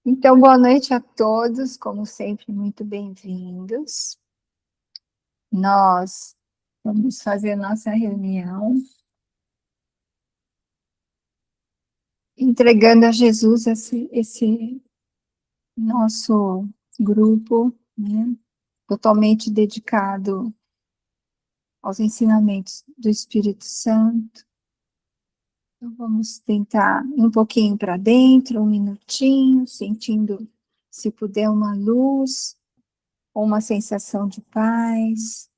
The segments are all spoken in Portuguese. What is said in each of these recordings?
Então, boa noite a todos, como sempre, muito bem-vindos. Nós vamos fazer nossa reunião, entregando a Jesus esse nosso grupo, né, totalmente dedicado aos ensinamentos do Espírito Santo. Então, vamos tentar ir um pouquinho para dentro, um minutinho, sentindo, se puder, uma luz ou uma sensação de paz.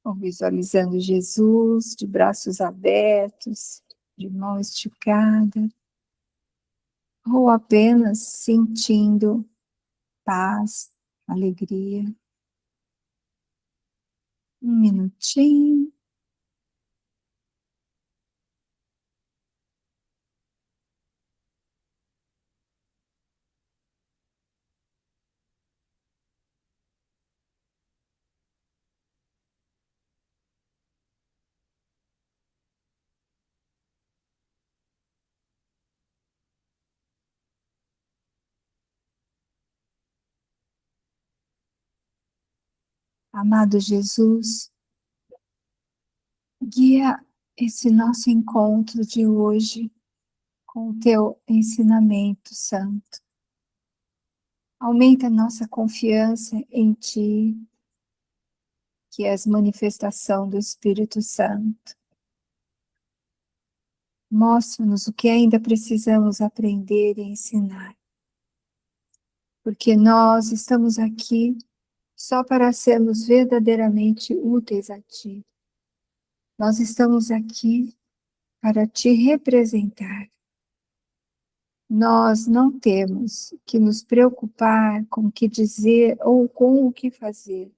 Ou visualizando Jesus de braços abertos, de mão esticada, ou apenas sentindo paz, alegria. Um minutinho. Amado Jesus, guia esse nosso encontro de hoje com o teu ensinamento santo. Aumenta nossa confiança em ti, que és manifestação do Espírito Santo. Mostra-nos o que ainda precisamos aprender e ensinar, porque nós estamos aqui só para sermos verdadeiramente úteis a Ti. Nós estamos aqui para Te representar. Nós não temos que nos preocupar com o que dizer ou com o que fazer,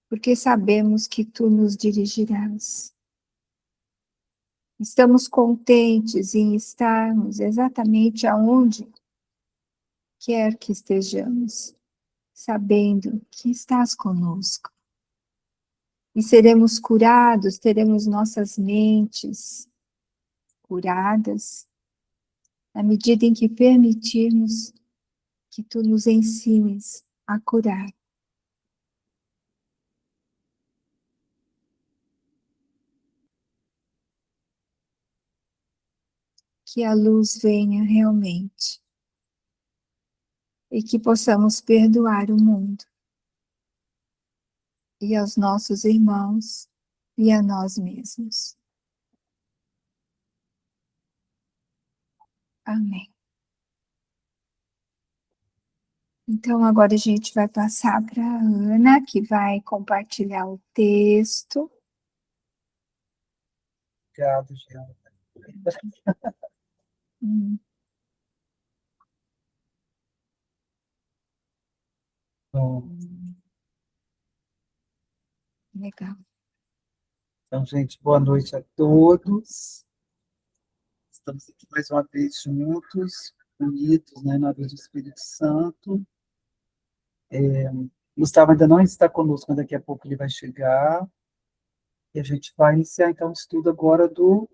porque sabemos que Tu nos dirigirás. Estamos contentes em estarmos exatamente aonde quer que estejamos, sabendo que estás conosco. E seremos curados, teremos nossas mentes curadas, na medida em que permitirmos que Tu nos ensines a curar. Que a luz venha realmente e que possamos perdoar o mundo e aos nossos irmãos e a nós mesmos. Amém. Então, agora a gente vai passar para a Ana, que vai compartilhar o texto. Obrigado, Giana. Legal. Então, gente, boa noite a todos. Estamos aqui mais uma vez juntos, unidos, né, na luz do Espírito Santo. Gustavo ainda não está conosco, mas daqui a pouco ele vai chegar. E a gente vai iniciar, então, o estudo agora do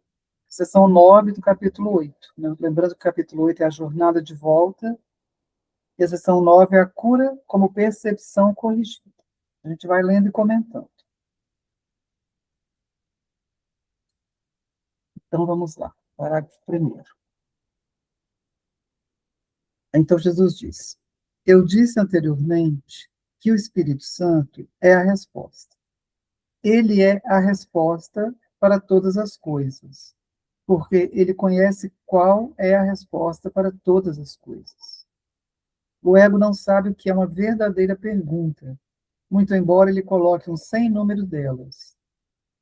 sessão 9 do capítulo 8. Né? Lembrando que o capítulo 8 é a jornada de volta, e a sessão 9 é a cura como percepção corrigida. A gente vai lendo e comentando. Então, vamos lá. Parágrafo 1º. Então, Jesus diz: eu disse anteriormente que o Espírito Santo é a resposta. Ele é a resposta para todas as coisas, porque ele conhece qual é a resposta para todas as coisas. O ego não sabe o que é uma verdadeira pergunta, muito embora ele coloque um sem número delas.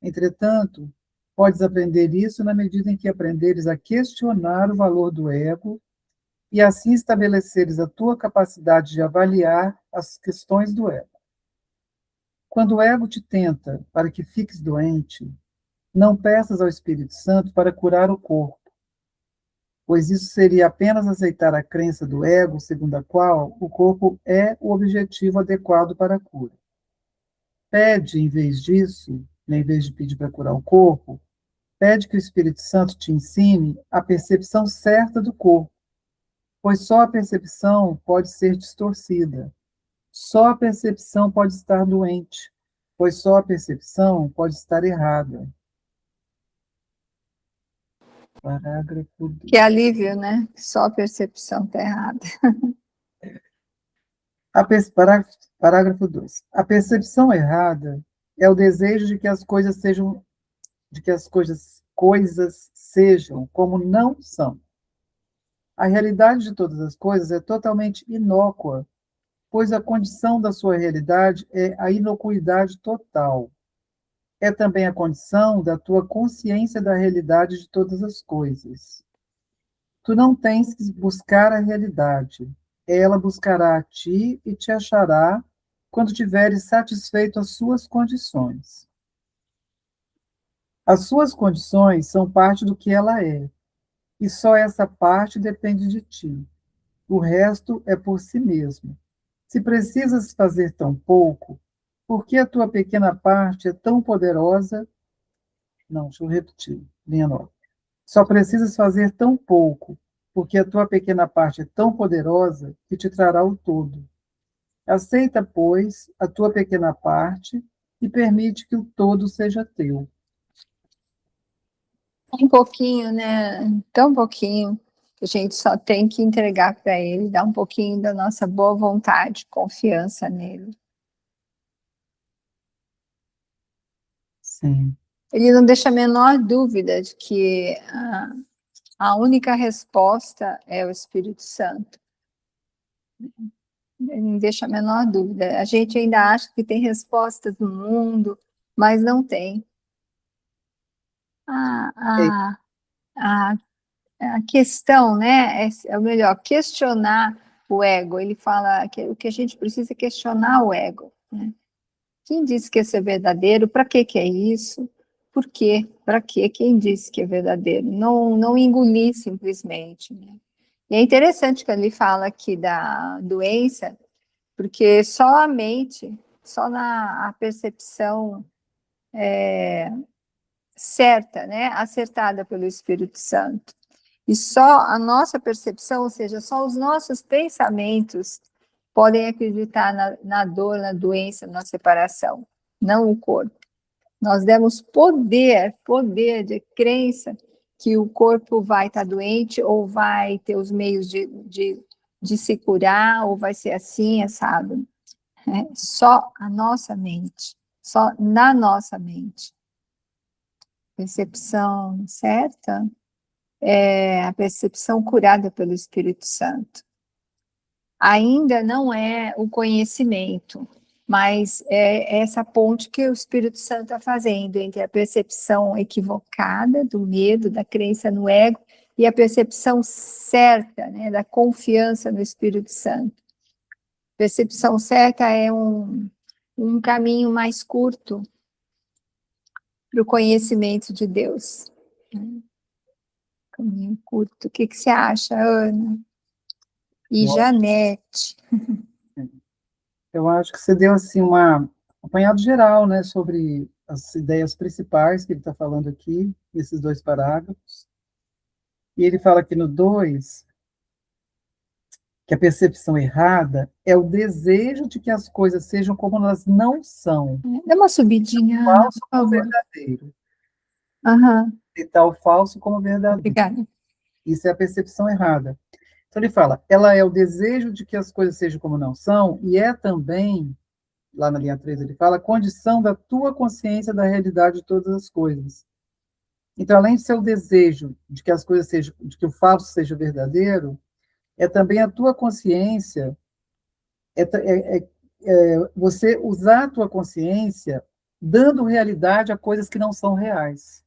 Entretanto, podes aprender isso na medida em que aprenderes a questionar o valor do ego e assim estabeleceres a tua capacidade de avaliar as questões do ego. Quando o ego te tenta para que fiques doente, não peças ao Espírito Santo para curar o corpo, pois isso seria apenas aceitar a crença do ego, segundo a qual o corpo é o objetivo adequado para a cura. Pede, em vez disso, em vez de pedir para curar o corpo, pede que o Espírito Santo te ensine a percepção certa do corpo, pois só a percepção pode ser distorcida. Só a percepção pode estar doente, pois só a percepção pode estar errada. Parágrafo 2. Que alívio, né? Só a percepção está errada. Parágrafo 2. A percepção errada é o desejo de que as coisas sejam, coisas sejam como não são. A realidade de todas as coisas é totalmente inócua, pois a condição da sua realidade é a inocuidade total. É também a condição da tua consciência da realidade de todas as coisas. Tu não tens que buscar a realidade. Ela buscará a ti e te achará quando tiveres satisfeito as suas condições. As suas condições são parte do que ela é, e só essa parte depende de ti. O resto é por si mesmo. Se precisas fazer tão pouco, por que a tua pequena parte é tão poderosa? Não, deixa eu repetir, linha nova. Só precisas fazer tão pouco, porque a tua pequena parte é tão poderosa que te trará o todo. Aceita, pois, a tua pequena parte e permite que o todo seja teu. Um pouquinho, né? Tão pouquinho. A gente só tem que entregar para ele, dar um pouquinho da nossa boa vontade, confiança nele. Sim. Ele não deixa a menor dúvida de que a única resposta é o Espírito Santo. Ele não deixa a menor dúvida. A gente ainda acha que tem respostas no mundo, mas não tem. A, a, a questão, né, é o melhor, questionar o ego. Ele fala que o que a gente precisa é questionar o ego, né? Quem disse que isso é verdadeiro? Para que é isso? Por quê? Para quê? Quem disse que é verdadeiro? Não engolir simplesmente, né? E é interessante que ele fala aqui da doença, porque só a mente, só na a percepção certa, né, acertada pelo Espírito Santo, e só a nossa percepção, ou seja, só os nossos pensamentos podem acreditar na dor, na doença, na separação, não o corpo. Nós demos poder de crença que o corpo vai estar doente ou vai ter os meios de se curar, ou vai ser assim, sabe? Só a nossa mente, só na nossa mente. Percepção certa é a percepção curada pelo Espírito Santo. Ainda não é o conhecimento, mas é essa ponte que o Espírito Santo está fazendo entre a percepção equivocada do medo, da crença no ego, e a percepção certa, né, da confiança no Espírito Santo. Percepção certa é um caminho mais curto para o conhecimento de Deus. Caminho curto. O que você acha, Ana? E Janete? Eu acho que você deu assim um apanhado geral, né, sobre as ideias principais que ele está falando aqui, nesses 2 parágrafos. E ele fala aqui no 2 que a percepção errada é o desejo de que as coisas sejam como elas não são. Dá uma subidinha, Ana, Falso por como favor. verdadeiro. Aham. Aceitar o falso como verdadeiro. Obrigada. Isso é a percepção errada. Então ele fala, ela é o desejo de que as coisas sejam como não são, e é também, lá na linha 3 ele fala, a condição da tua consciência da realidade de todas as coisas. Então, além de ser o desejo de que as coisas sejam, de que o falso seja verdadeiro, é também a tua consciência, você usar a tua consciência dando realidade a coisas que não são reais.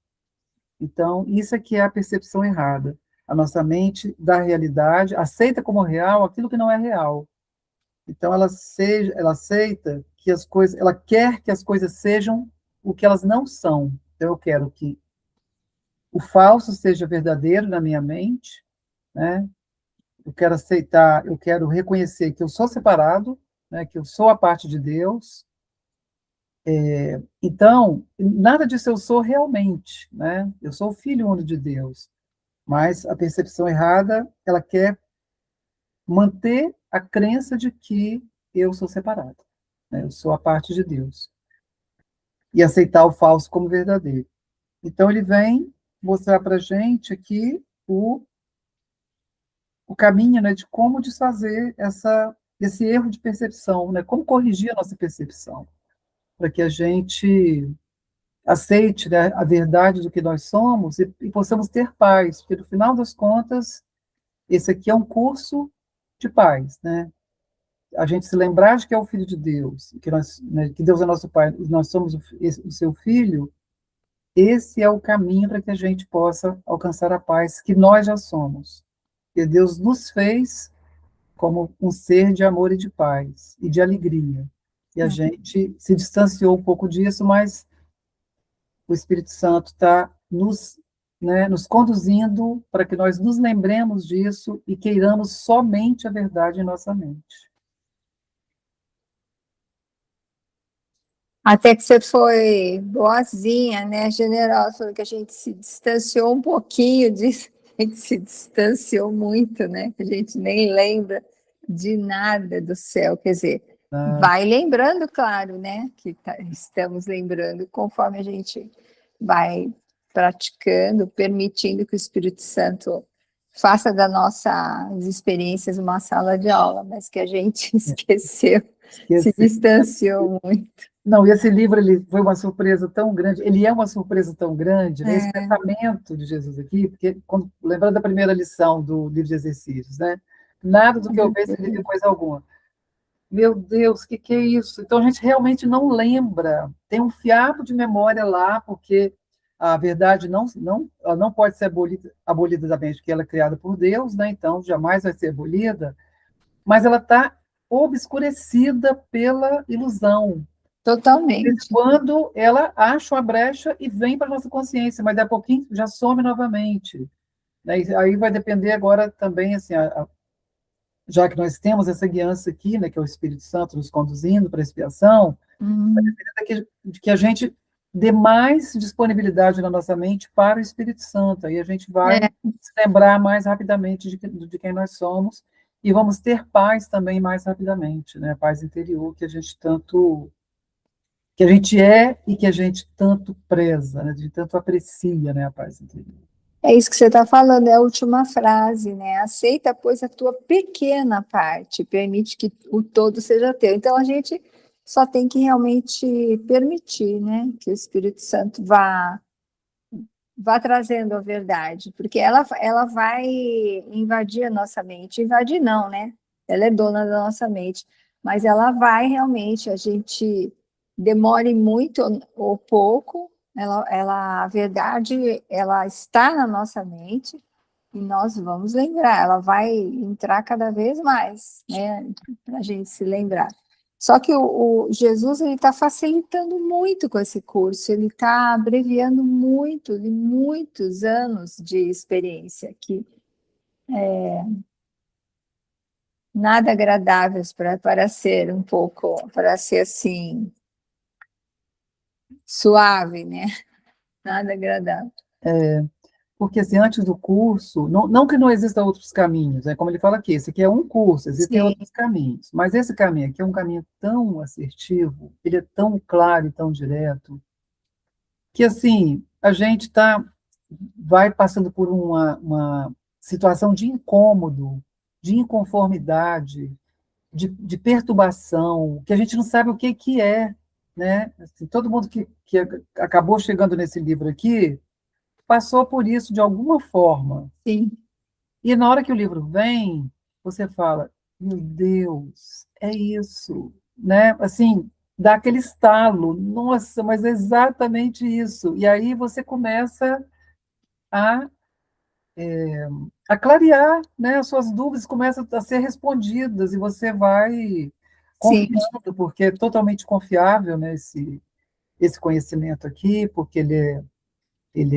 Então, isso aqui é a percepção errada. A nossa mente dá realidade, aceita como real aquilo que não é real. Então, ela aceita que as coisas, ela quer que as coisas sejam o que elas não são. Então, eu quero que o falso seja verdadeiro na minha mente, né? Eu quero aceitar, eu quero reconhecer que eu sou separado, né? Que eu sou a parte de Deus. Então, nada disso eu sou realmente, né? Eu sou o filho único de Deus. Mas a percepção errada, ela quer manter a crença de que eu sou separado, né? Eu sou a parte de Deus. E aceitar o falso como verdadeiro. Então, ele vem mostrar para a gente aqui o caminho, né, de como desfazer esse erro de percepção, né? Como corrigir a nossa percepção, para que a gente aceite, né, a verdade do que nós somos e possamos ter paz, porque no final das contas, esse aqui é um curso de paz, né? A gente se lembrar de que é o Filho de Deus, que, né, que Deus é nosso Pai, e nós somos o seu Filho, esse é o caminho para que a gente possa alcançar a paz que nós já somos. Que Deus nos fez como um ser de amor e de paz, e de alegria. E a gente se distanciou um pouco disso, mas o Espírito Santo está nos conduzindo para que nós nos lembremos disso e queiramos somente a verdade em nossa mente. Até que você foi boazinha, né, generosa, falando que a gente se distanciou um pouquinho disso, a gente se distanciou muito, né, que a gente nem lembra de nada do céu, quer dizer, vai lembrando, claro, né, que estamos lembrando conforme a gente vai praticando, permitindo que o Espírito Santo faça das nossas experiências uma sala de aula, mas que a gente esqueceu, se distanciou muito. Não, e esse livro ele foi uma surpresa tão grande, ele é uma surpresa tão grande, né? Esse pensamento de Jesus aqui, porque lembrando da primeira lição do livro de exercícios, né? Nada do que eu vejo significa coisa alguma. Meu Deus, o que é isso? Então a gente realmente não lembra, tem um fiapo de memória lá, porque a verdade ela não pode ser abolida da mente, porque ela é criada por Deus, né? Então jamais vai ser abolida, mas ela está obscurecida pela ilusão. Totalmente. Quando ela acha uma brecha e vem para a nossa consciência, mas daqui a pouquinho já some novamente. Né? E aí vai depender agora também, assim, já que nós temos essa guiança aqui, né, que é o Espírito Santo nos conduzindo para a expiação, vai depender de que a gente dê mais disponibilidade na nossa mente para o Espírito Santo. Aí a gente vai se lembrar mais rapidamente de quem nós somos e vamos ter paz também mais rapidamente, né? Paz interior que a gente é e que a gente tanto preza, né, a gente tanto aprecia, né, a paz interior. É isso que você está falando, é a última frase, né? Aceita, pois, a tua pequena parte, permite que o todo seja teu. Então, a gente só tem que realmente permitir, né, que o Espírito Santo vá trazendo a verdade, porque ela vai invadir a nossa mente. Invadir não, né? Ela é dona da nossa mente, mas ela vai realmente, a gente demore muito ou pouco, a verdade, ela está na nossa mente e nós vamos lembrar, ela vai entrar cada vez mais, né, para a gente se lembrar. Só que o Jesus ele está facilitando muito com esse curso, ele está abreviando muito, de muitos anos de experiência aqui. Nada agradáveis para ser um pouco, para ser assim, suave, né? Nada agradável. Porque, assim, antes do curso, não que não existam outros caminhos, né, como ele fala aqui, esse aqui é um curso, existem outros caminhos, mas esse caminho aqui é um caminho tão assertivo, ele é tão claro e tão direto, que, assim, a gente vai passando por uma situação de incômodo, de inconformidade, de perturbação, que a gente não sabe o que é, né? Assim, todo mundo que acabou chegando nesse livro aqui passou por isso de alguma forma. Sim. E na hora que o livro vem, você fala, meu Deus, é isso, né? Assim, dá aquele estalo, nossa, mas é exatamente isso. E aí você começa a, a clarear, né? As suas dúvidas começam a ser respondidas e você vai confiando, porque é totalmente confiável, né, esse conhecimento aqui, porque ele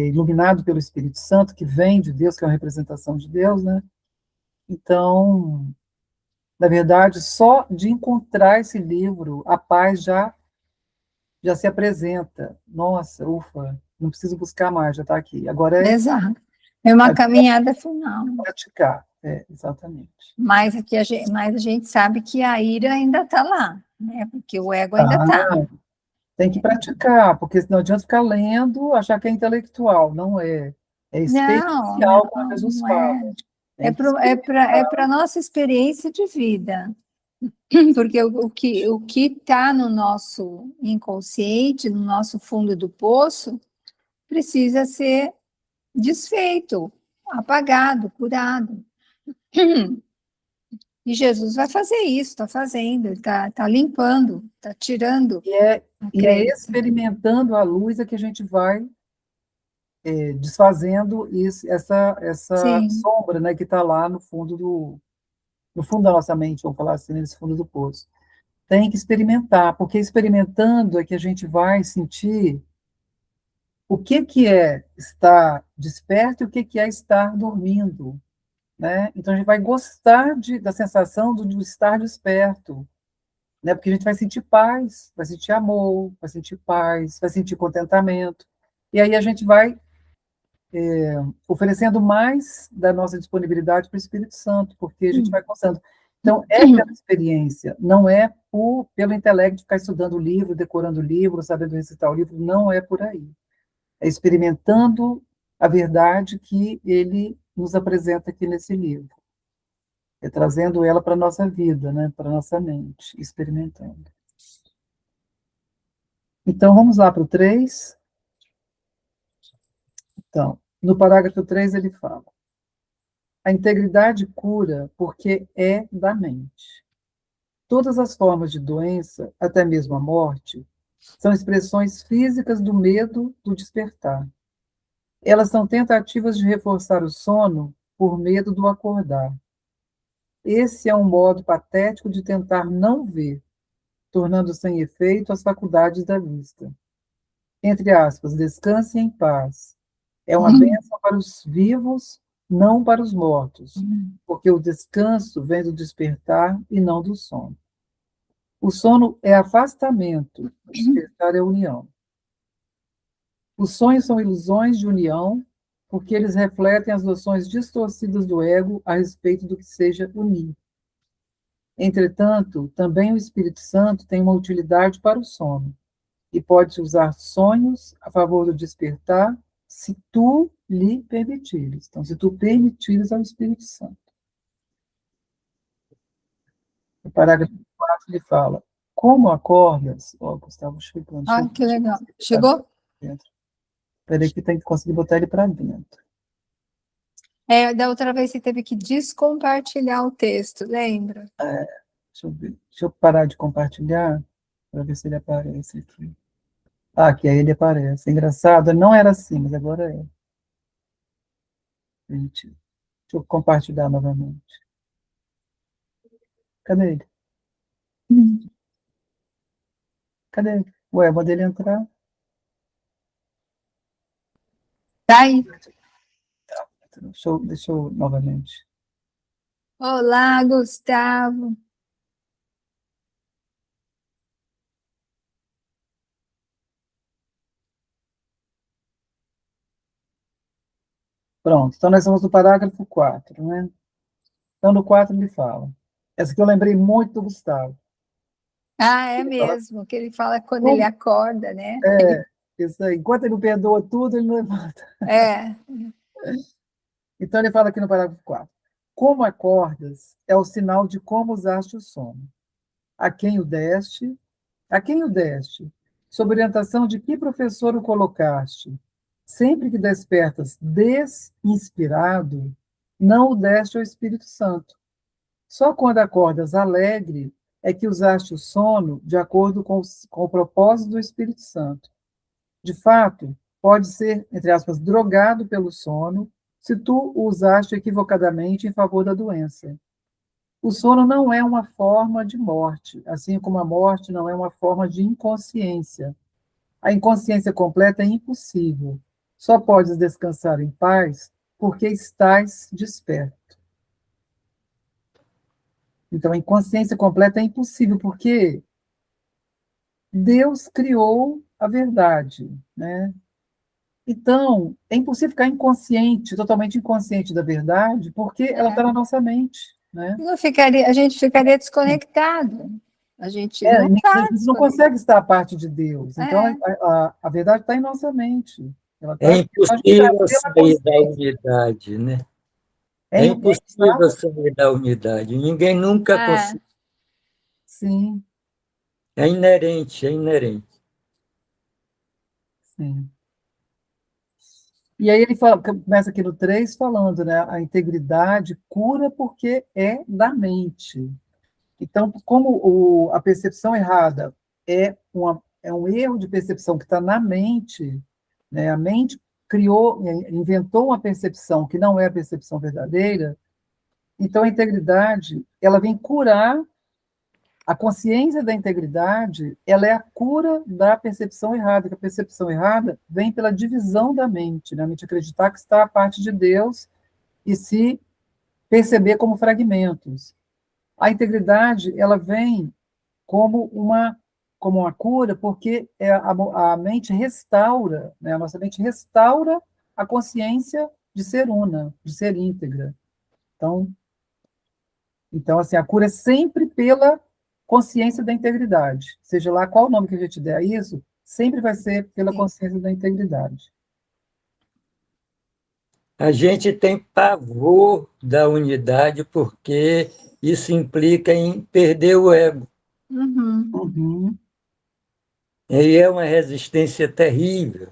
é iluminado pelo Espírito Santo, que vem de Deus, que é uma representação de Deus, né? Então, na verdade, só de encontrar esse livro, a paz já se apresenta. Nossa, ufa, não preciso buscar mais, já está aqui. Agora Exato. É uma caminhada final. Exatamente. Mas a gente sabe que a ira ainda está lá, né? Porque o ego ainda está. Tem que praticar, porque não adianta ficar lendo, achar que é intelectual. Não é. É Não, experiencial, como não, Jesus não fala. é. Tem que É experimentar. para nossa experiência de vida. Porque o que está no nosso inconsciente, no nosso fundo do poço, precisa ser desfeito, apagado, curado. E Jesus vai fazer isso, está fazendo, ele está limpando, está tirando E é, a e é crença. experimentando a luz é que a gente vai desfazendo essa Sim. sombra, né, que está lá no fundo da nossa mente, vamos falar assim, nesse fundo do poço. Tem que experimentar, porque experimentando é que a gente vai sentir o que é estar desperto e o que é estar dormindo, né? Então a gente vai gostar da sensação do estar desperto, né? Porque a gente vai sentir paz, vai sentir amor, vai sentir paz, vai sentir contentamento. E aí a gente vai oferecendo mais da nossa disponibilidade para o Espírito Santo, porque a gente vai gostando. Então, é pela experiência, não é pelo intelecto de ficar estudando o livro, decorando o livro, sabendo recitar o livro, não é por aí. É experimentando a verdade que ele nos apresenta aqui nesse livro. É trazendo ela para a nossa vida, né, para a nossa mente, experimentando. Então, vamos lá para o 3. Então, no parágrafo 3 ele fala: a integridade cura porque é da mente. Todas as formas de doença, até mesmo a morte, são expressões físicas do medo do despertar. Elas são tentativas de reforçar o sono por medo do acordar. Esse é um modo patético de tentar não ver, tornando sem efeito as faculdades da vista. Entre aspas, descanse em paz. É uma bênção para os vivos, não para os mortos, porque o descanso vem do despertar e não do sono. O sono é afastamento, o despertar é união. Os sonhos são ilusões de união, porque eles refletem as noções distorcidas do ego a respeito do que seja unir. Entretanto, também o Espírito Santo tem uma utilidade para o sono, e pode usar sonhos a favor do despertar, se tu lhe permitires. Então, se tu permitires ao Espírito Santo. O parágrafo 4 ele fala: como acordas? Ó, Gustavo chegando, Ah, que deixa eu legal. ver se ele está Chegou? dentro. Peraí que tem que conseguir botar ele para dentro. É, da outra vez você teve que descompartilhar o texto, lembra? Deixa eu ver. Deixa eu parar de compartilhar para ver se ele aparece aqui. Ah, aqui aí ele aparece. É engraçado, não era assim, mas agora é. Gente, deixa eu compartilhar novamente. Cadê ele? Hum. Cadê ele? Ué, mandei ele entrar. Tá aí. Deixa eu novamente. Olá, Gustavo. Pronto, então nós estamos no parágrafo 4, né? Então no 4 ele fala. Essa que eu lembrei muito do Gustavo. Ah, é Ele fala, mesmo, que ele fala quando ele como, acorda, né? isso aí, enquanto ele não perdoa tudo, ele não levanta. É. Então ele fala aqui no parágrafo 4. Como acordas é o sinal de como usaste o sono. A quem o deste? A quem o deste? Sob orientação de que professor o colocaste? Sempre que despertas desinspirado, não o deste ao Espírito Santo. Só quando acordas alegre é que usaste o sono de acordo com o propósito do Espírito Santo. De fato, pode ser, entre aspas, drogado pelo sono se tu o usaste equivocadamente em favor da doença. O sono não é uma forma de morte, assim como a morte não é uma forma de inconsciência. A inconsciência completa é impossível. Só podes descansar em paz porque estás desperto. Então, a inconsciência completa é impossível, porque Deus criou a verdade, né? Então, é impossível ficar inconsciente, totalmente inconsciente da verdade, porque ela está na nossa mente, né? Não ficaria, a gente ficaria desconectado. A gente É, não e a está gente não desconectado. consegue estar à parte de Deus. Então, É, a verdade está em nossa mente. Ela É está a gente impossível trazer a sair da consciência. unidade, né? É, É está? impossível sair da unidade. Ninguém nunca é, consegue. Sim, É inerente, é inerente. sim. E aí ele fala, começa aqui no 3 falando, né? A integridade cura porque é da mente. Então, como a percepção errada é um erro de percepção que está na mente, né? A mente inventou uma percepção que não é a percepção verdadeira, então a integridade, ela vem curar, a consciência da integridade, ela é a cura da percepção errada, que a percepção errada vem pela divisão da mente, né? A mente acreditar que está a parte de Deus e se perceber como fragmentos. A integridade, ela vem como uma cura, porque a mente restaura, né? A nossa mente restaura a consciência de ser una, de ser íntegra. Então, assim, a cura é sempre pela consciência da integridade. Seja lá qual o nome que a gente der a isso, sempre vai ser pela sim. consciência da integridade. A gente tem pavor da unidade porque isso implica em perder o ego. Uhum. Uhum. E é uma resistência terrível.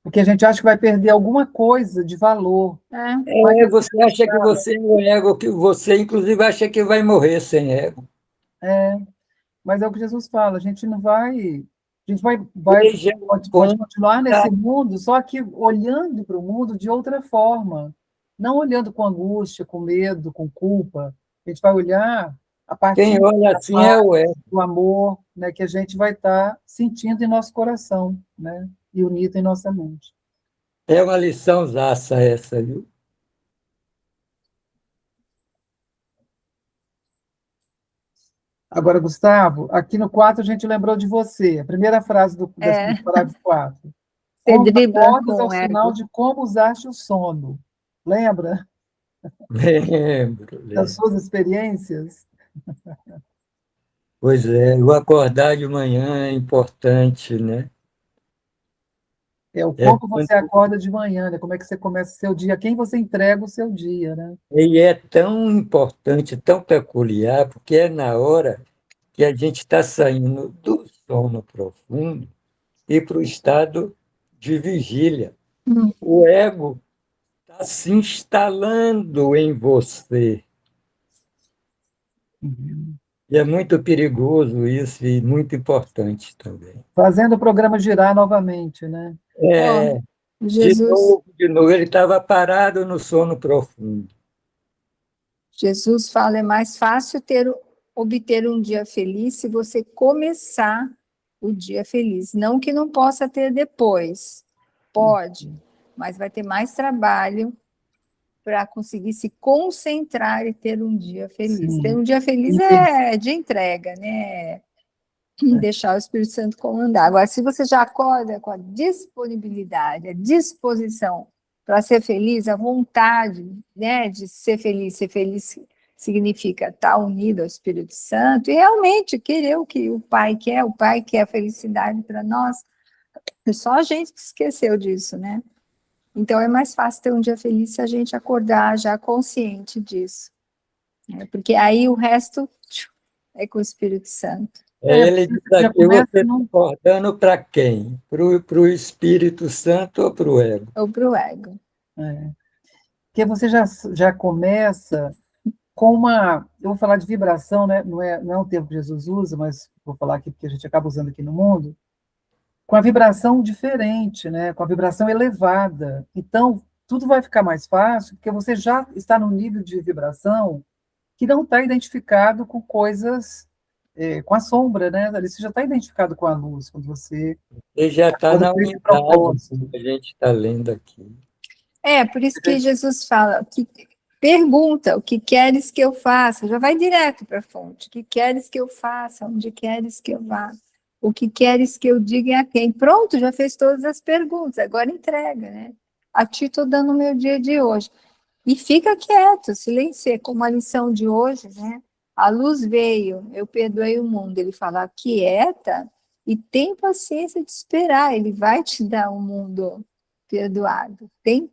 Porque a gente acha que vai perder alguma coisa de valor. É, Mas, Você acha que você é o ego, que você, inclusive, acha que vai morrer sem ego. mas é o que Jesus fala, a gente não vai. A gente Veja o pode ponto continuar da nesse mundo, só que olhando para o mundo de outra forma. Não olhando com angústia, com medo, com culpa. A gente vai olhar a quem partir olha da assim é o ego. do amor, né, que a gente vai estar sentindo em nosso coração, né, e unido em nossa mente. É uma lição zaça essa, viu? Agora, Gustavo, aqui no 4 a gente lembrou de você, a primeira frase é, do parágrafo 4. você Como dribla acordas é com o o sinal ego. de como usaste o sono. Lembra Lembro, das lembro. suas experiências? Pois é, o acordar de manhã é importante, né? É o É, como você acorda de manhã, né? Como é que você começa o seu dia, a quem você entrega o seu dia, né? e é tão importante, tão peculiar, porque é na hora que a gente está saindo do sono profundo e para o estado de vigília. Hum. O ego está se instalando em você. Uhum. E é muito perigoso isso e muito importante também. Fazendo o programa girar novamente, né? Ó, É, Jesus, de novo, ele estava parado no sono profundo. Jesus fala, é mais fácil obter um dia feliz se você começar o dia feliz. Não que não possa ter depois. Pode, mas vai ter mais trabalho para conseguir se concentrar e ter um dia feliz. Ter Sim. um dia feliz é de entrega, né? Deixar o Espírito Santo comandar. Agora, se você já acorda com a disponibilidade, a disposição para ser feliz, a vontade, né, de ser feliz significa estar unido ao Espírito Santo e realmente querer o que o Pai quer a felicidade para nós. Só a gente que esqueceu disso, né? Então é mais fácil ter um dia feliz se a gente acordar já consciente disso, né? Porque aí o resto é com o Espírito Santo. Ele diz Você já aqui, começa você está num. acordando para quem? Para o Espírito Santo ou para o ego? Ou para o ego. É, porque você já começa com uma. Eu vou falar de vibração, né? Não é um termo que Jesus usa, mas vou falar aqui porque a gente acaba usando aqui no mundo, com a vibração diferente, né? Com a vibração elevada. Então, tudo vai ficar mais fácil, porque você já está num nível de vibração que não está identificado com coisas, com a sombra, né? Ali você já está identificado com a luz, quando você Ele já está acorda na com esse unidade propósito. que a gente está lendo aqui. É, por isso que Jesus fala, que pergunta, o que queres que eu faça? Já vai direto para a fonte. O que queres que eu faça? Onde queres que eu vá? O que queres que eu diga a quem? Pronto, já fez todas as perguntas, agora entrega, né? A ti estou dando o meu dia de hoje. E fica quieto, silencia, como a lição de hoje, né? A luz veio, eu perdoei o mundo. Ele fala, quieta e tem paciência de esperar, ele vai te dar um mundo perdoado. Tem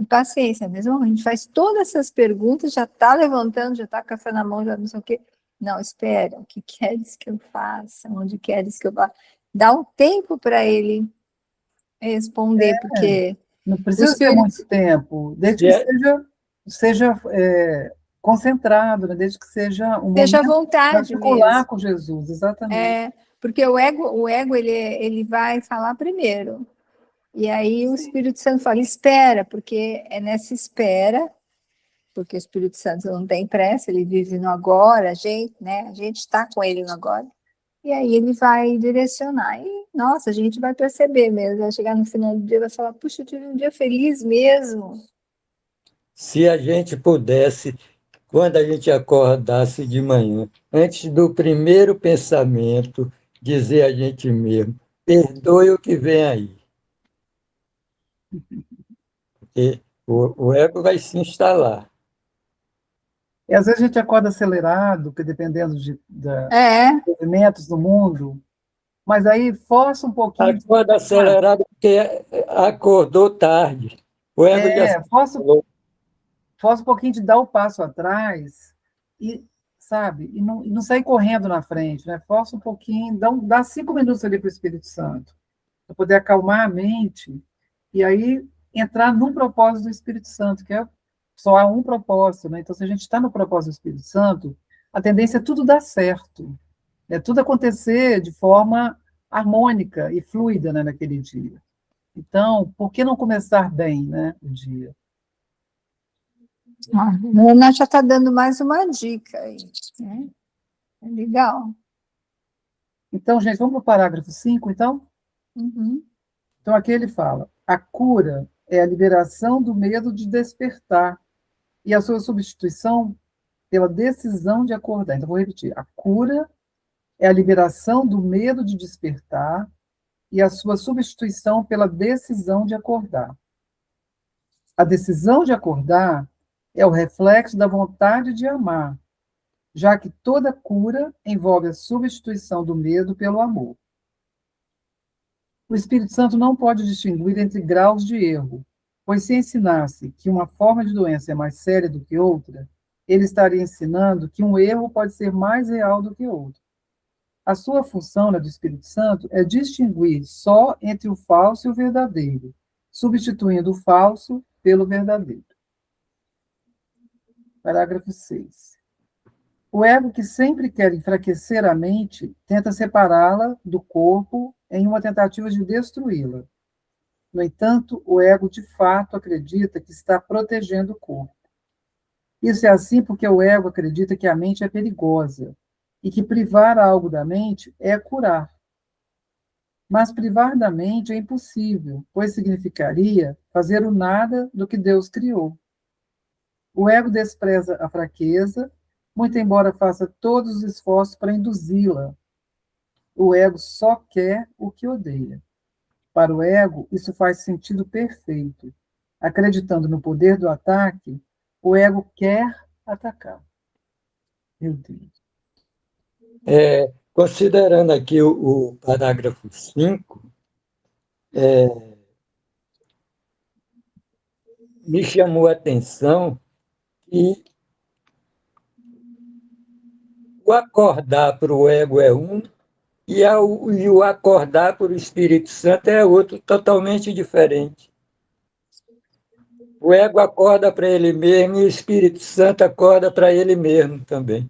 paciência mesmo. A gente faz todas essas perguntas, já está levantando, já está com café na mão, já não sei o quê. Não, espera, o que queres que eu faça? Onde queres que eu vá? Dá um tempo para ele responder, porque Não o precisa ser Espírito muito tempo, desde E que é- seja concentrado, né? Desde que seja um seja à momento vontade particular mesmo. com Jesus, exatamente. Porque o ego ele vai falar primeiro. E aí o Espírito Santo fala, espera, porque é nessa espera, porque o Espírito Santo não tem pressa, ele vive no agora, a gente está com ele no agora. E aí ele vai direcionar. E, nossa, a gente vai perceber mesmo. Vai chegar no final do dia e vai falar, puxa, eu tive um dia feliz mesmo. Se a gente pudesse, quando a gente acordasse de manhã, antes do primeiro pensamento, dizer a gente mesmo: perdoe o que vem aí, porque o ego vai se instalar. E às vezes a gente acorda acelerado, que dependendo É, dos movimentos do mundo, mas aí força um pouquinho de Acorda acelerado porque acordou tarde. O ego já é, força, falou. força um pouquinho de dar o passo atrás e, sabe, e não sair correndo na frente, né? Força um pouquinho, dá 5 minutos ali para o Espírito Santo, para poder acalmar a mente e aí entrar no propósito do Espírito Santo, que é só há um propósito, né? Então, se a gente está no propósito do Espírito Santo, a tendência é tudo dar certo, é tudo acontecer de forma harmônica e fluida, né, naquele dia. Então, por que não começar bem, né, o dia? a Ana já está dando mais uma dica aí, né? É legal. Então, gente, vamos para o parágrafo 5, então? Uhum. Então, aqui ele fala: a cura é a liberação do medo de despertar e a sua substituição pela decisão de acordar. Então, vou repetir: a cura é a liberação do medo de despertar e a sua substituição pela decisão de acordar. A decisão de acordar é o reflexo da vontade de amar, já que toda cura envolve a substituição do medo pelo amor. O Espírito Santo não pode distinguir entre graus de erro, pois se ensinasse que uma forma de doença é mais séria do que outra, ele estaria ensinando que um erro pode ser mais real do que outro. A sua função, na do Espírito Santo, é distinguir só entre o falso e o verdadeiro, substituindo o falso pelo verdadeiro. Parágrafo 6. O ego, que sempre quer enfraquecer a mente, tenta separá-la do corpo em uma tentativa de destruí-la. No entanto, o ego de fato acredita que está protegendo o corpo. Isso é assim porque o ego acredita que a mente é perigosa e que privar algo da mente é curar. Mas privar da mente é impossível, pois significaria fazer o nada do que Deus criou. O ego despreza a fraqueza, muito embora faça todos os esforços para induzi-la. O ego só quer o que odeia. Para o ego, isso faz sentido perfeito. Acreditando no poder do ataque, o ego quer atacar. Meu Deus. Considerando aqui o parágrafo 5, me chamou a atenção que o acordar para o ego é um, e o acordar para o Espírito Santo é outro, totalmente diferente. O ego acorda para ele mesmo e o Espírito Santo acorda para ele mesmo também.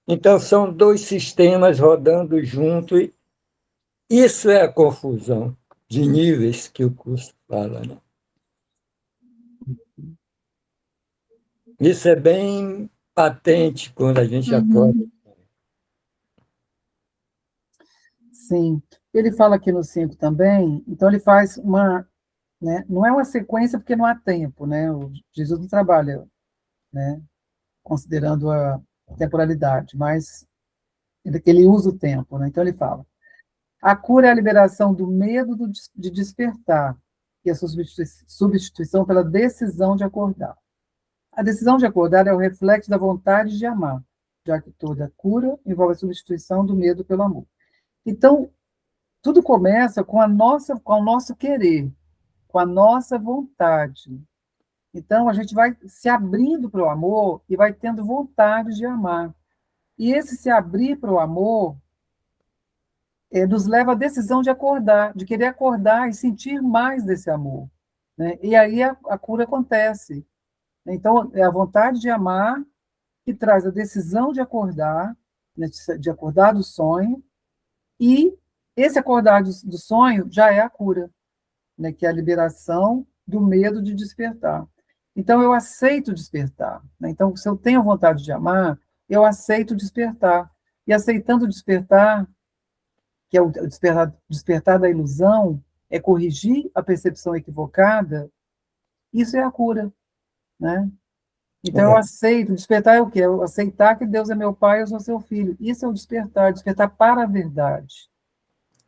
Então, são dois sistemas rodando junto, e isso é a confusão de níveis que o curso fala, né? Isso é bem patente quando a gente acorda. Uhum. Sim. Ele fala aqui no 5 também, então ele faz uma, né, não é uma sequência porque não há tempo, né? O Jesus não trabalha, né, considerando a temporalidade, mas ele usa o tempo, né? Então ele fala: A cura é a liberação do medo de despertar e a substituição pela decisão de acordar. A decisão de acordar é o reflexo da vontade de amar, já que toda cura envolve a substituição do medo pelo amor. Então, tudo começa com o nosso querer, com a nossa vontade. Então, a gente vai se abrindo para o amor e vai tendo vontade de amar. E esse se abrir para o amor nos leva à decisão de acordar, de querer acordar e sentir mais desse amor. Né? E aí a cura acontece. Então, é a vontade de amar que traz a decisão de acordar, né, de acordar do sonho, e esse acordar do sonho já é a cura, né, que é a liberação do medo de despertar. Então, eu aceito despertar. Né? Então, se eu tenho vontade de amar, eu aceito despertar. E aceitando despertar, que é o despertar da ilusão, é corrigir a percepção equivocada, isso é a cura. Né? Então, eu aceito. Despertar é o quê? Eu aceitar que Deus é meu pai, eu sou seu filho. Isso é o despertar para a verdade.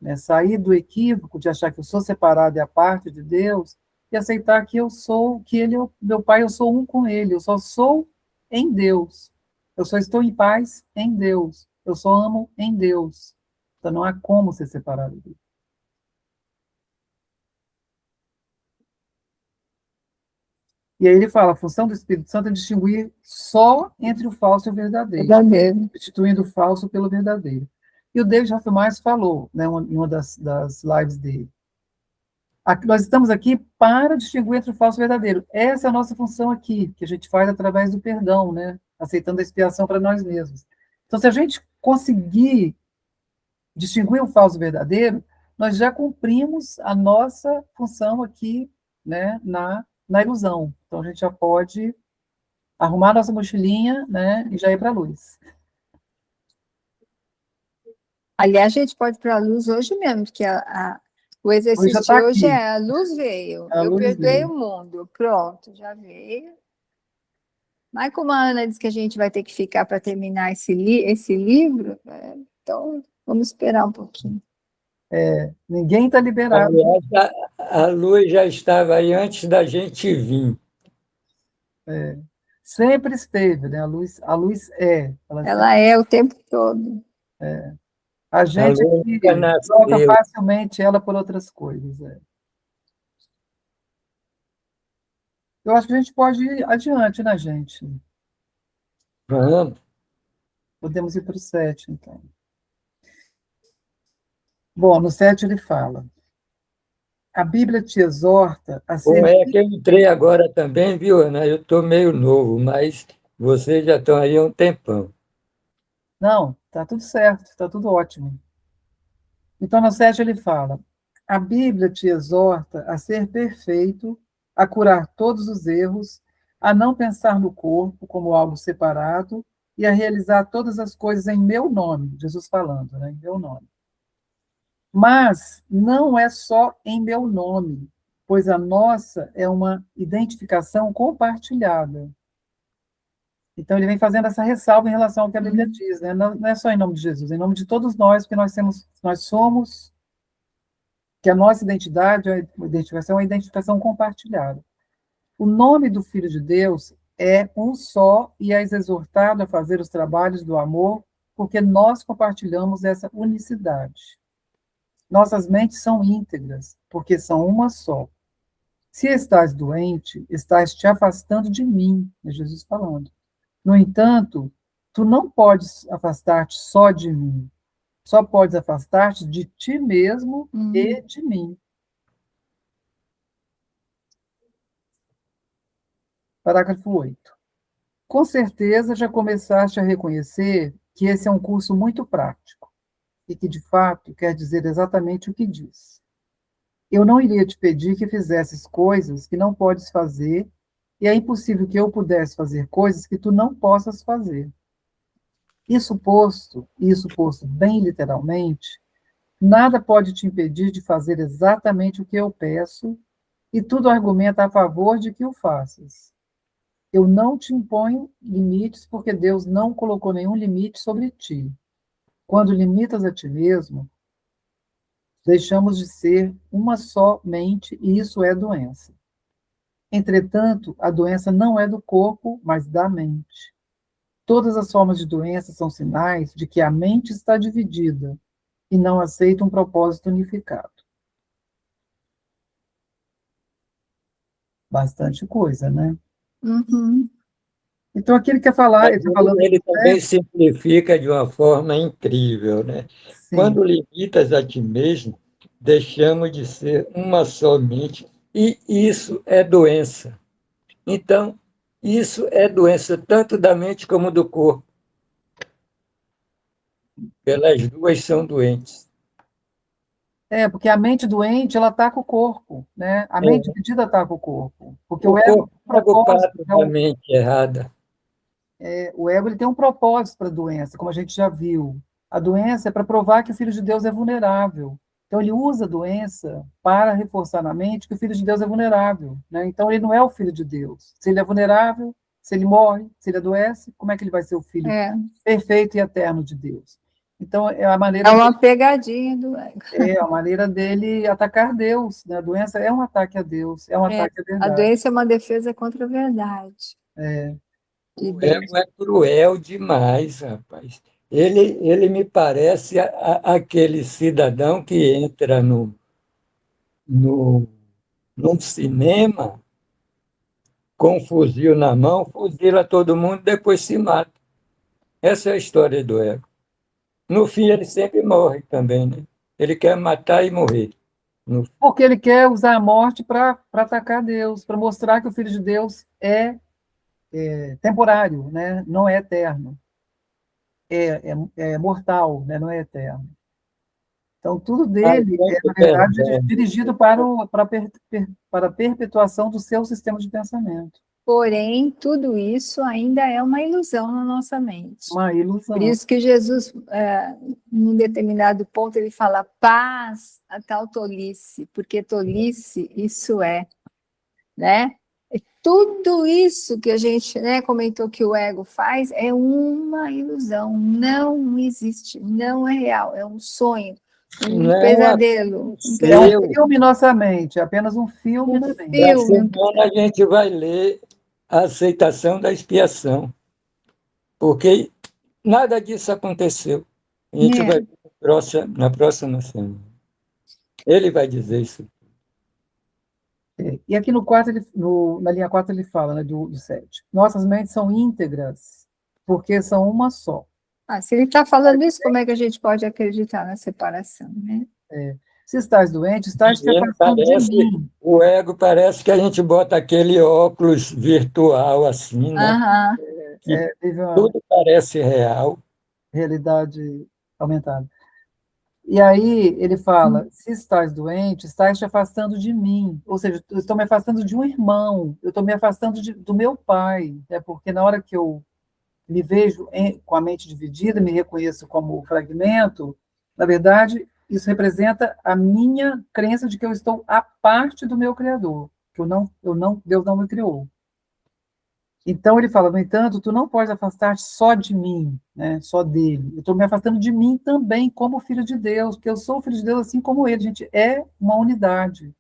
Né? Sair do equívoco de achar que eu sou separado e a parte de Deus, e aceitar que eu sou, que Ele é o meu pai, eu sou um com Ele, eu só sou em Deus. Eu só estou em paz em Deus. Eu só amo em Deus. Então, não há como ser separado dele. E aí ele fala, a função do Espírito Santo é distinguir só entre o falso e o verdadeiro, substituindo o falso pelo verdadeiro. E o David Hoffmeister falou, né, em uma das lives dele, nós estamos aqui para distinguir entre o falso e o verdadeiro. Essa é a nossa função aqui, que a gente faz através do perdão, né, aceitando a expiação para nós mesmos. Então, se a gente conseguir distinguir o falso do verdadeiro, nós já cumprimos a nossa função aqui, né, na ilusão. Então, a gente já pode arrumar a nossa mochilinha, né, e já ir para a luz. Aliás, a gente pode ir para a luz hoje mesmo, porque o exercício de hoje é a luz veio, eu perdoei o mundo, pronto, já veio. Mas como a Ana disse que a gente vai ter que ficar para terminar esse livro, então vamos esperar um pouquinho. Ninguém está liberado. Aliás, a luz já estava aí antes da gente vir. Sempre esteve, né? A luz é. Ela é o tempo todo. A gente aqui troca facilmente ela por outras coisas. Eu acho que a gente pode ir adiante, né, gente? Vamos. Podemos ir para o 7, então. Bom, no 7 ele fala, a Bíblia te exorta a ser... Como é que eu entrei agora também, viu, Ana? Eu estou meio novo, mas vocês já estão aí há um tempão. Não, está tudo certo, está tudo ótimo. Então, no 7 ele fala, a Bíblia te exorta a ser perfeito, a curar todos os erros, a não pensar no corpo como algo separado e a realizar todas as coisas em meu nome, Jesus falando, né, em meu nome. Mas não é só em meu nome, pois a nossa é uma identificação compartilhada. Então, ele vem fazendo essa ressalva em relação ao que a Bíblia diz, né? Não é só em nome de Jesus, é em nome de todos nós, porque nós somos, que a nossa identidade, a identificação é uma identificação compartilhada. O nome do Filho de Deus é um só e és exortado a fazer os trabalhos do amor, porque nós compartilhamos essa unicidade. Nossas mentes são íntegras, porque são uma só. Se estás doente, estás te afastando de mim, é Jesus falando. No entanto, tu não podes afastar-te só de mim, só podes afastar-te de ti mesmo e de mim. Parágrafo 8. Com certeza já começaste a reconhecer que esse é um curso muito prático e que, de fato, quer dizer exatamente o que diz. Eu não iria te pedir que fizesses coisas que não podes fazer, e é impossível que eu pudesse fazer coisas que tu não possas fazer. Isso posto bem literalmente, nada pode te impedir de fazer exatamente o que eu peço, e tudo argumenta a favor de que o faças. Eu não te imponho limites, porque Deus não colocou nenhum limite sobre ti. Quando limitas a ti mesmo, deixamos de ser uma só mente, e isso é doença. Entretanto, a doença não é do corpo, mas da mente. Todas as formas de doença são sinais de que a mente está dividida e não aceita um propósito unificado. Bastante coisa, né? Uhum. Então, aqui ele quer falar, Mas ele está falando, ele também simplifica de uma forma incrível, né? sim, Quando limitas a ti mesmo, deixamos de ser uma só mente, e isso é doença. Então, isso é doença tanto da mente como do corpo. Pelas duas são doentes. porque a mente doente, ela ataca o corpo, né? A mente É, dividida ataca o corpo, porque o o ego corpo tem um paga o propósito, pato né? da mente errada. O ego ele tem um propósito para a doença, como a gente já viu. A doença é para provar que o Filho de Deus é vulnerável. Então, ele usa a doença para reforçar na mente que o Filho de Deus é vulnerável, né? Então, ele não é o Filho de Deus. Se ele é vulnerável, se ele morre, se ele adoece, como é que ele vai ser o Filho É, perfeito e eterno de Deus? Então, é uma pegadinha do ego. é a maneira dele atacar Deus, né? A doença é um ataque a Deus, é um É, ataque à a verdade. doença é uma defesa contra a verdade de O Deus. ego é cruel demais, rapaz. Ele me parece aquele cidadão que entra no, num cinema com um fuzil na mão, fuzila todo mundo, depois se mata. Essa é a história do ego. No fim, ele sempre morre também, né? Ele quer matar e morrer. No- Porque ele quer usar a morte para atacar Deus, para mostrar que o Filho de Deus é temporário, né? Não é eterno. É mortal, né? Não é eterno. Então, tudo Ai, dele é, quanto na verdade, perdão. dirigido para a perpetuação do seu sistema de pensamento. Porém, tudo isso ainda é uma ilusão na nossa mente. Uma Por ilusão. isso que Jesus, num determinado ponto, ele fala paz a tal tolice, porque tolice isso é, né? Tudo isso que a gente, né, comentou que o ego faz é uma ilusão, não existe, não é real, é um sonho, um Não pesadelo, um É um aconteceu. pesadelo, filme em nossa mente, é apenas um filme um na mente. Da filme, um semana a pesadelo. gente vai ler a aceitação da expiação, porque nada disso aconteceu. A gente vai É. ver na próxima semana. Ele vai dizer isso. E aqui no 4, na linha 4 ele fala, né, do 7. Nossas mentes são íntegras, porque são uma só. Ah, se ele está falando isso, como é que a gente pode acreditar na separação, né? Se estás doente, estás te Ele afastando de parece, mim. o ego parece que a gente bota aquele óculos virtual assim, né? Aham. Que Teve uma tudo parece real. realidade aumentada. E aí ele fala: se estás doente, estás te afastando de mim. Ou seja, eu estou me afastando de um irmão, eu estou me afastando do meu pai. Porque na hora que eu me vejo com a mente dividida, me reconheço como fragmento, na verdade, isso representa a minha crença de que eu estou à parte do meu Criador, que Deus não me criou. Então ele fala, no entanto, tu não pode afastar só de mim, né? Só dele. Eu estou me afastando de mim também, como filho de Deus, porque eu sou filho de Deus assim como ele. A gente é uma unidade.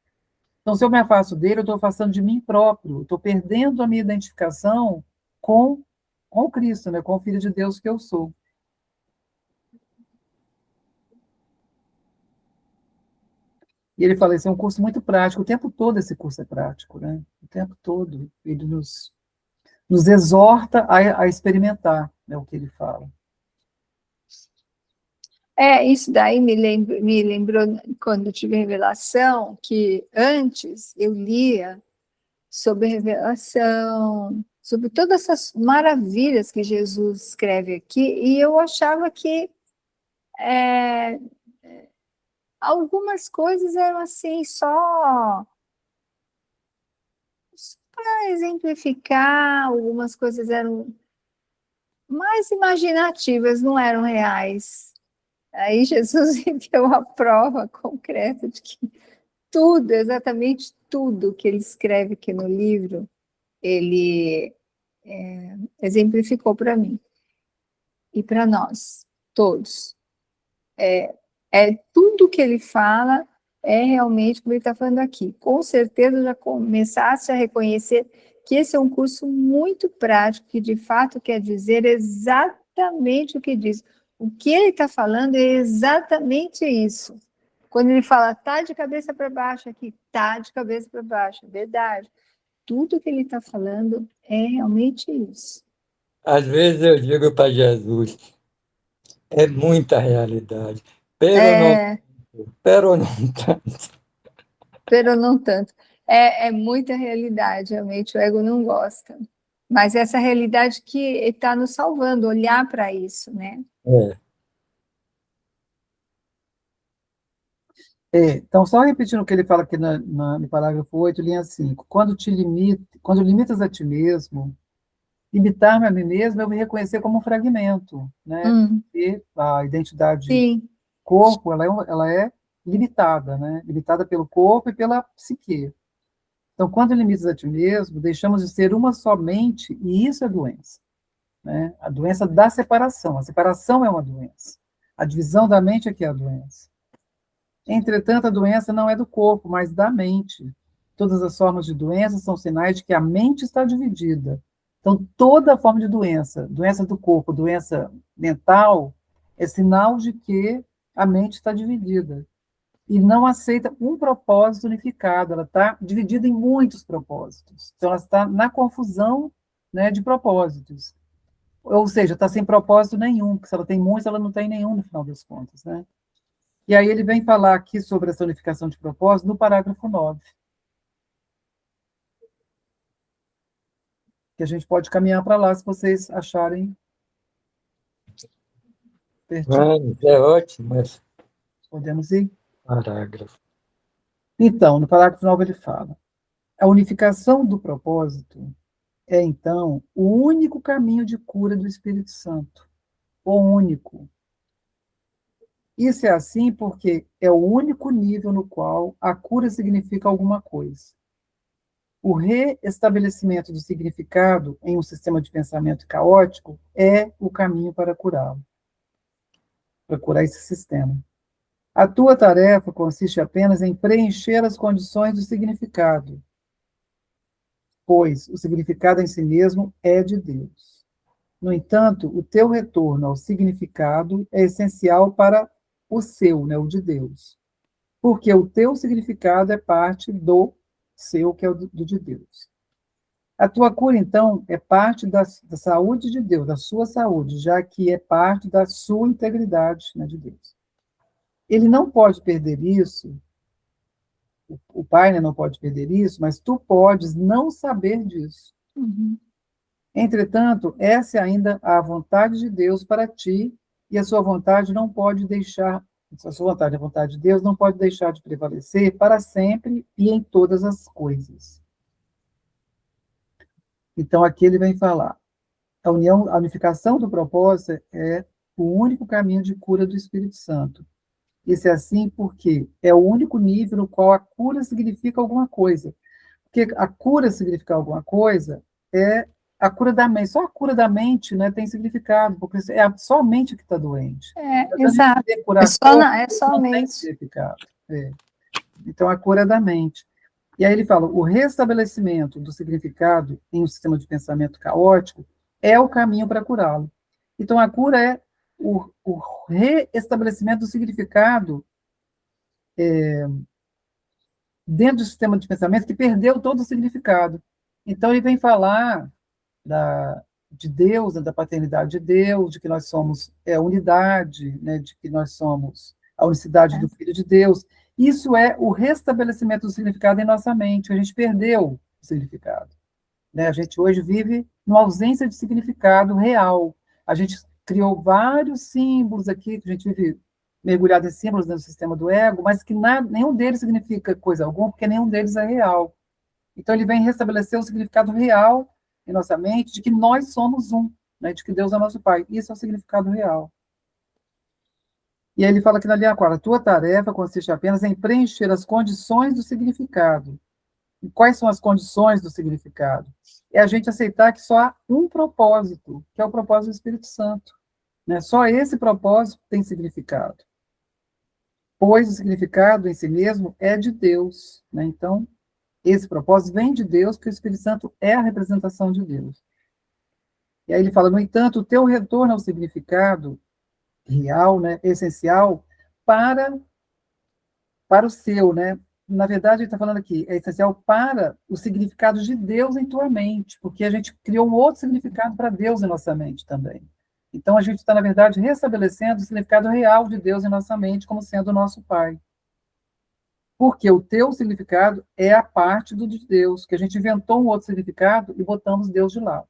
Então, se eu me afasto dele, eu estou afastando de mim próprio. Estou perdendo a minha identificação com, com Cristo, né? Com o filho de Deus que eu sou. E ele fala, esse é um curso muito prático. O tempo todo esse curso é prático, né? O tempo todo. Ele nos exorta a experimentar, né, o que ele fala. Isso daí me lembrou quando eu tive revelação, que antes eu lia sobre revelação, sobre todas essas maravilhas que Jesus escreve aqui, e eu achava que é, algumas coisas eram assim, só para exemplificar, algumas coisas eram mais imaginativas, não eram reais. Aí Jesus me deu a prova concreta de que tudo, exatamente tudo que ele escreve aqui no livro, ele exemplificou para mim e para nós, todos. Tudo que ele fala é realmente como ele está falando aqui. Com certeza já começaste a reconhecer que esse é um curso muito prático, que de fato quer dizer exatamente o que diz. O que ele está falando é exatamente isso. Quando ele fala, tá de cabeça para baixo aqui, tá de cabeça para baixo, é verdade. Tudo que ele está falando é realmente isso. Às vezes eu digo para Jesus, é muita realidade, É, pero não tanto. pero não tanto. É muita realidade, realmente, o ego não gosta. Mas essa realidade que está nos salvando, olhar para isso, né? É, Então, só repetindo o que ele fala aqui no parágrafo 8, linha 5. Quando limitas a ti mesmo, limitar-me a mim mesmo é eu me reconhecer como um fragmento, né? E a identidade Sim, corpo, ela é limitada, né? Limitada pelo corpo e pela psique. Então, quando limitas a ti mesmo, deixamos de ser uma só mente, e isso é doença, né? A doença da separação. A separação é uma doença. A divisão da mente é que é a doença. Entretanto, a doença não é do corpo, mas da mente. Todas as formas de doença são sinais de que a mente está dividida. Então, toda forma de doença, doença do corpo, doença mental, é sinal de que a mente está dividida. E não aceita um propósito unificado, ela está dividida em muitos propósitos. Então, ela está na confusão, né, de propósitos. Ou seja, está sem propósito nenhum, porque se ela tem muitos, ela não tem nenhum no final das contas, né? E aí ele vem falar aqui sobre essa unificação de propósito no parágrafo 9, que a gente pode caminhar para lá se vocês acharem pertinente. é ótimo esse Podemos ir? parágrafo. Então, no parágrafo 9 ele fala: a unificação do propósito é, então, o único caminho de cura do Espírito Santo. O único. Isso é assim porque é o único nível no qual a cura significa alguma coisa. O reestabelecimento do significado em um sistema de pensamento caótico é o caminho para curá-lo, para curar esse sistema. A tua tarefa consiste apenas em preencher as condições do significado, pois o significado em si mesmo é de Deus. No entanto, o teu retorno ao significado é essencial para o seu, né, o de Deus, porque o teu significado é parte do seu, que é o do de Deus. A tua cura, então, é parte da saúde de Deus, da sua saúde, já que é parte da sua integridade, né, de Deus. Ele não pode perder isso, o pai, né, não pode perder isso, mas tu podes não saber disso. Entretanto, essa é ainda a vontade de Deus para ti, e a sua vontade não pode deixar, a sua vontade, a vontade de Deus não pode deixar de prevalecer para sempre e em todas as coisas. Então, aqui ele vem falar: a unificação do propósito é o único caminho de cura do Espírito Santo. Isso é assim porque é o único nível no qual a cura significa alguma coisa. Porque a cura significar alguma coisa é a cura da mente. Só a cura da mente, né, tem significado, porque só a mente que está doente. Exato. Curar É só a não tem mente. significado. Então, a cura é da mente. E aí ele fala: o restabelecimento do significado em um sistema de pensamento caótico é o caminho para curá-lo. Então, a cura é o reestabelecimento do significado dentro do sistema de pensamento que perdeu todo o significado. Então, ele vem falar de Deus, da paternidade de Deus, de que nós somos unidade, né, de que nós somos a unicidade do Filho de Deus. Isso é o restabelecimento do significado em nossa mente. A gente perdeu o significado, né? A gente hoje vive numa ausência de significado real. A gente criou vários símbolos aqui, que a gente vive mergulhado em símbolos no sistema do ego, mas que nenhum deles significa coisa alguma, porque nenhum deles é real. Então, ele vem restabelecer o significado real em nossa mente de que nós somos um, né? De que Deus é nosso Pai. Isso é o significado real. E aí ele fala aqui na linha 4: a tua tarefa consiste apenas em preencher as condições do significado. E quais são as condições do significado? É a gente aceitar que só há um propósito, que é o propósito do Espírito Santo, né? Só esse propósito tem significado. pois o significado em si mesmo é de Deus, né? Então, esse propósito vem de Deus, porque o Espírito Santo é a representação de Deus. E aí ele fala, no entanto, o teu retorno ao significado real, né, essencial, para, para o seu, né? Na verdade, ele está falando aqui, é essencial para o significado de Deus em tua mente, porque a gente criou um outro significado para Deus em nossa mente também. Então, a gente está, na verdade, restabelecendo o significado real de Deus em nossa mente como sendo o nosso Pai. Porque o teu significado é a parte do de Deus, que a gente inventou um outro significado e botamos Deus de lado.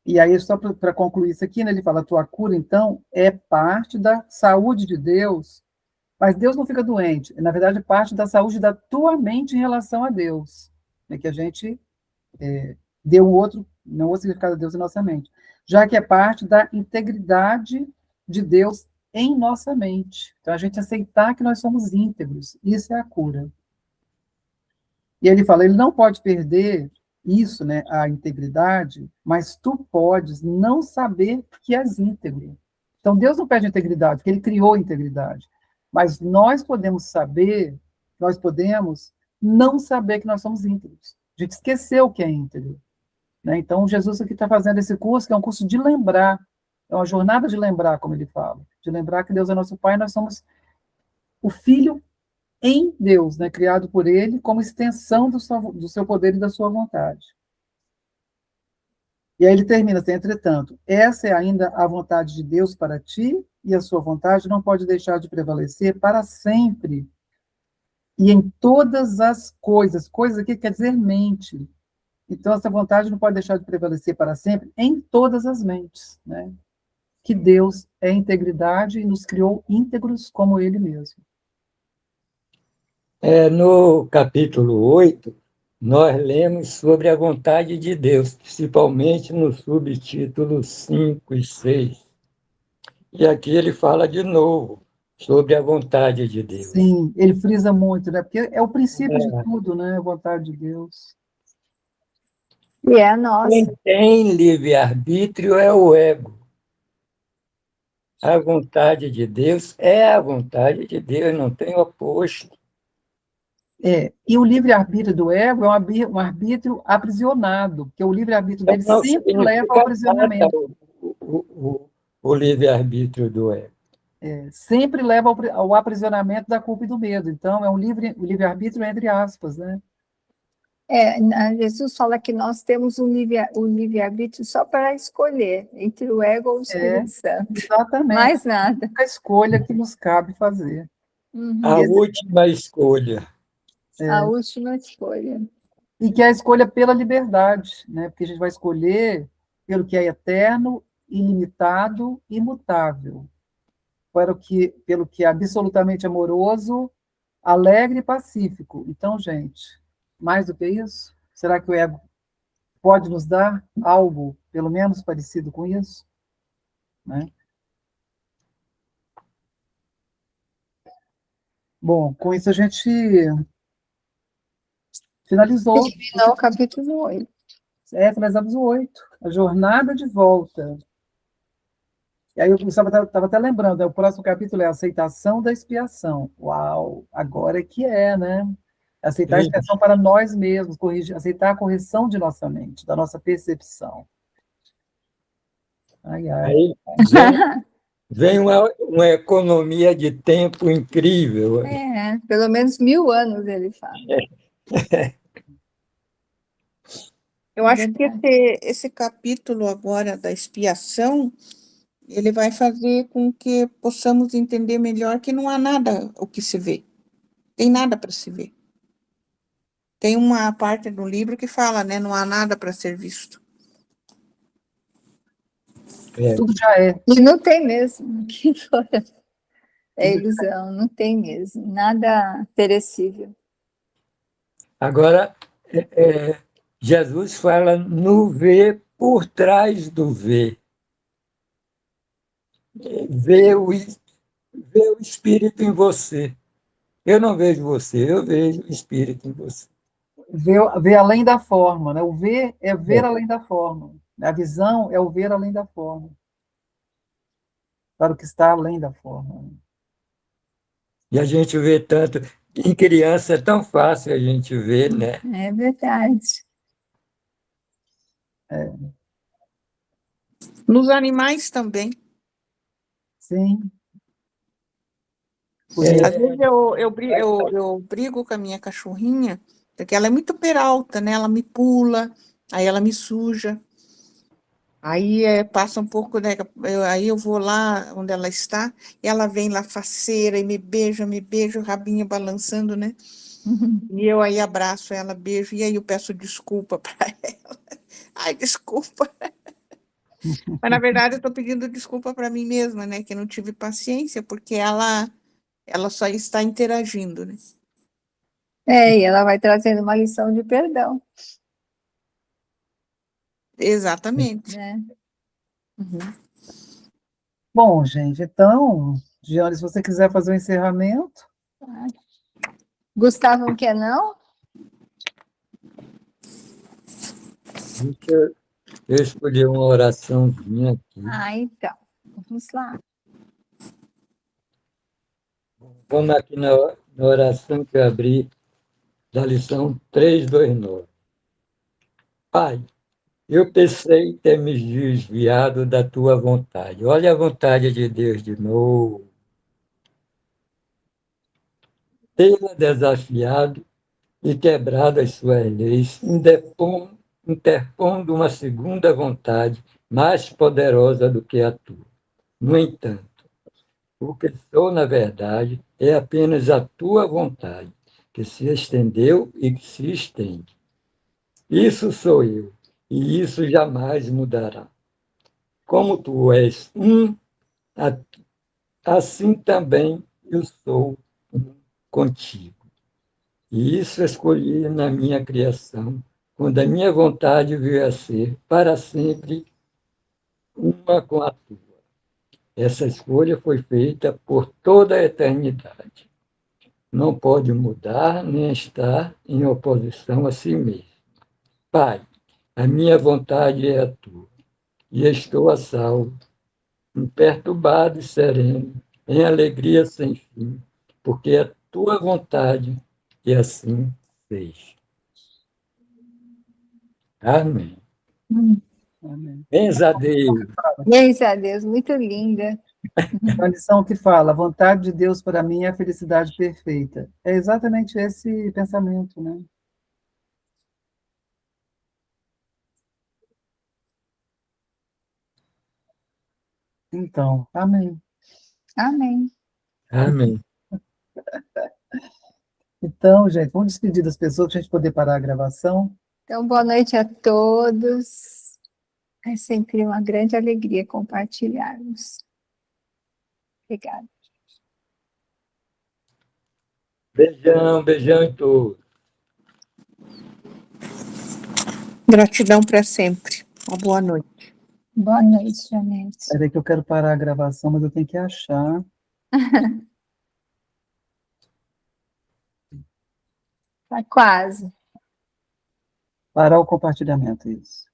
E aí, só para concluir isso aqui, né, ele fala, a tua cura, então, é parte da saúde de Deus, mas Deus não fica doente, na verdade, é parte da saúde da tua mente em relação a Deus, né, que a gente deu um outro significado a Deus em nossa mente, já que é parte da integridade de Deus em nossa mente. Então, a gente aceitar que nós somos íntegros, isso é a cura. E ele fala, ele não pode perder isso, né, a integridade, mas tu podes não saber que és íntegro. Então, Deus não perde integridade, porque ele criou a integridade. Mas nós podemos saber, nós podemos não saber que nós somos íntegros. A gente esqueceu o que é íntegro, né? Então, Jesus aqui está fazendo esse curso, que é um curso de lembrar, é uma jornada de lembrar, como ele fala, de lembrar que Deus é nosso Pai, e nós somos o Filho em Deus, né, criado por ele como extensão do seu poder e da sua vontade. E aí ele termina assim, entretanto, essa é ainda a vontade de Deus para ti, e a sua vontade não pode deixar de prevalecer para sempre, e em todas as coisas, coisas aqui quer dizer mente, então essa vontade não pode deixar de prevalecer para sempre em todas as mentes, né, que Deus é integridade e nos criou íntegros como ele mesmo. No capítulo 8, nós lemos sobre a vontade de Deus, principalmente no subtítulo 5 e 6. E aqui ele fala de novo sobre a vontade de Deus. Sim, ele frisa muito, né? Porque é o princípio de tudo, né? A vontade de Deus. E é a nossa. Quem tem livre-arbítrio é o ego. A vontade de Deus é a vontade de Deus, não tem oposto. E o livre-arbítrio do ego é um arbítrio aprisionado, porque o livre-arbítrio dele Não sempre leva ao significa nada aprisionamento. o livre-arbítrio do ego. Sempre leva ao aprisionamento da culpa e do medo. Então, o livre-arbítrio entre aspas, né? Jesus fala que nós temos o livre-arbítrio só para escolher entre o ego ou o Espírito Santo. Exatamente. Mais nada. A escolha que nos cabe fazer. A última escolha. A última escolha. E que é a escolha pela liberdade, né? Porque a gente vai escolher pelo que é eterno, ilimitado, imutável, pelo que é absolutamente amoroso, alegre e pacífico. Então, gente, mais do que isso, será que o ego pode nos dar algo, pelo menos parecido com isso? Né? Bom, com isso a gente finalizou. Terminou o capítulo 8. Finalizamos o 8, a jornada de volta. E aí eu estava até lembrando, né? O próximo capítulo é a aceitação da expiação. Uau, agora é que né? Aceitar a expiação para nós mesmos, aceitar a correção de nossa mente, da nossa percepção. Ai, ai. Aí vem uma economia de tempo incrível. Pelo menos 1000 anos ele fala. Eu acho que esse capítulo agora da expiação, ele vai fazer com que possamos entender melhor que não há nada o que se vê. Tem nada para se ver. Tem uma parte do livro que fala, né? Não há nada para ser visto. Tudo já é. E não tem mesmo. É ilusão, não tem mesmo. Nada perecível. Agora, Jesus fala no ver por trás do ver. Ver o Espírito em você. Eu não vejo você, eu vejo o Espírito em você. Ver além da forma, né? O ver é ver além da forma. A visão é o ver além da forma. para o que está além da forma. E a gente vê tanto, em criança é tão fácil a gente ver, né? É verdade. Nos animais também. Sim. Às vezes eu brigo com a minha cachorrinha, porque ela é muito peralta, né? Ela me pula, aí ela me suja. Aí passa um pouco, né? Aí eu vou lá onde ela está, e ela vem lá faceira e me beija, o rabinho balançando, né? E eu aí abraço ela, beijo, e aí eu peço desculpa para ela. Ai, desculpa. Mas, na verdade, eu estou pedindo desculpa para mim mesma, né? Que eu não tive paciência, porque ela só está interagindo, né? E ela vai trazendo uma lição de perdão, Exatamente. né? Uhum. Bom, gente, então, Giane, se você quiser fazer o encerramento. Gustavo quer não? Deixa eu escolher uma oraçãozinha aqui. Então, vamos lá. Vamos aqui na oração que eu abri da lição 329. Pai, eu pensei ter me desviado da tua vontade. Olha a vontade de Deus de novo. Tê-la desafiado e quebrado as suas leis, interpondo uma segunda vontade mais poderosa do que a tua. No entanto, o que sou, na verdade, é apenas a tua vontade, que se estendeu e que se estende. Isso sou eu, e isso jamais mudará. Como tu és um, assim também eu sou um contigo. E isso escolhi na minha criação, quando a minha vontade veio a ser para sempre uma com a tua. Essa escolha foi feita por toda a eternidade. Não pode mudar nem estar em oposição a si mesmo. Pai, a minha vontade é a tua, e estou a salvo, imperturbado e sereno, em alegria sem fim, porque é a tua vontade, e assim seja. Amém. Amém. Bens a Deus. Graças a Deus, muito linda. A lição que fala, a vontade de Deus para mim é a felicidade perfeita. É exatamente esse pensamento, né? Então, amém. Amém. Amém. Então, gente, vamos despedir das pessoas para a gente poder parar a gravação. Então, boa noite a todos. É sempre uma grande alegria compartilharmos. Obrigada. Beijão, beijão em todos. Gratidão para sempre. Uma boa noite. Boa noite, Janete. Espera aí que eu quero parar a gravação, mas eu tenho que achar. Tá quase. Parar o compartilhamento, isso.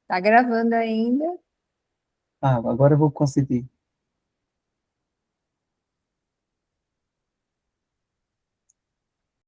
Tá gravando ainda? Ah, agora eu vou conseguir.